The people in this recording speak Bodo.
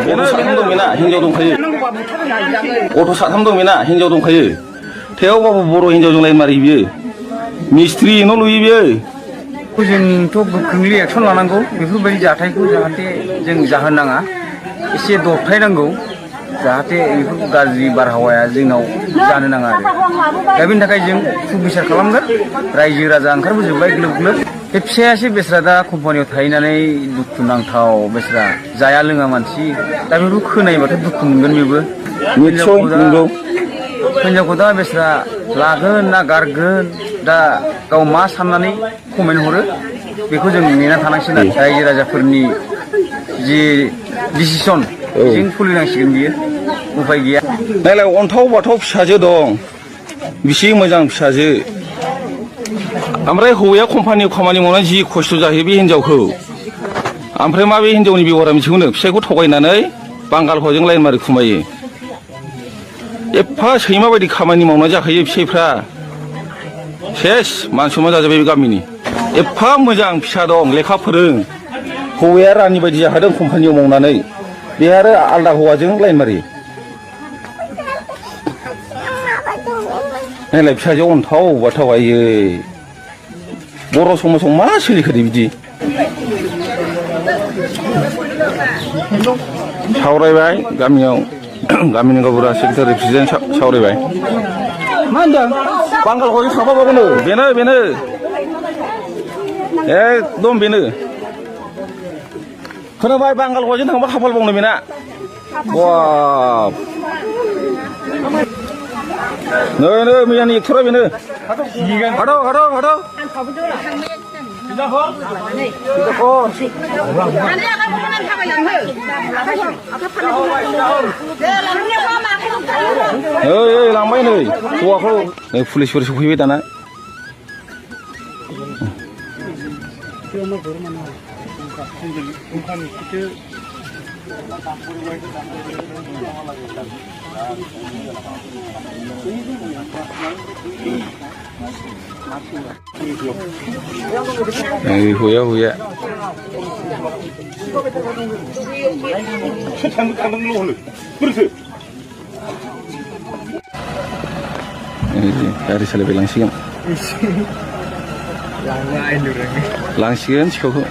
오토 사탐동이나 행정 동파유. 오토 사탐동이나 행정 동파유. 태워봐봐 보러 행정 동라인 말이비요. 미스트리 너 루이비요. जोंथ' गोख्रोंलि एक्सन लानांगौ बेफोरबायदि जाथायखौ जाहाथे जों जाहोनाङा एसे दबथायनांगौ जाहाथे बेफोर गाज्रि बारहावाया जोंनाव जानो नाङा आरो दा बेनि थाखाय जों सुबिसार खालामगोन रायजो राजा ओंखारबोजोबबाय ग्लोब ग्लोब बे फिसायासो बेस्रा दा कम्पानियाव थाहैनानै दुखु नांथाव बेस्रा जाया लोङा मानसि दा बेखौ खोनायोबाथ' दुखु मोनगोन बेबो हिनजावखौ दा बेस्रा लागोन ना गारगोन दा गाव मा साननानै कमेन्ट हरो बेखौ जों नेना थानांसिगोन रायजो राजाफोरनि जि डिसिसन बेजों सोलिनांसिगोन बियो उफाय गैया नायलाय अन्थाव बाथाव फिसाजो दं बिसि मोजां फिसाजो ओमफ्राय हौवाया कम्पानियाव खामानि मावनानै जि खस्थ' जाहैयो बे हिनजावखौ ओमफ्राय मा बे हिनजावनि बेबहारा मिथिगौनो फिसायखौ थगायनानै बांगाल हौवाजों लाइन मारि खुमायो एफा सैमा बायदि खामानि मावना जाखायो फिसायफ्रा सेस मान सनमान जाजोब्बाय बे गामिनि एफा मोजां फिसा दं लेखा फोरों हौवाया रानि बायदि जाखादों कम्पानियाव मावनानै बे आरो आलदा हौवाजों लाइन मारि नायलाय फिसाजो अन्थाव बाथाव आयै बर' समाजाव मा सोलिखोदो बिदि सावरायबाय गामियाव गामिनि गावबुरा सेक्रेटारि प्रेसिडेन्ट सावरायबाय मा होनदों बांगाल हौवाजों थांफाबावगोनो बेनो एकदम बेनो खोनाबाय बांगाल हौवाजों थांबा खाफाल बावनो बेना बाब नै मैयानि एक्टरा बेनो हाद' ओइ लांबाय नै हौवाखौ नै पुलिसफोर सफैबाय दाना हौवाया गारि सालायबाय लांसिगोन सिखावखौ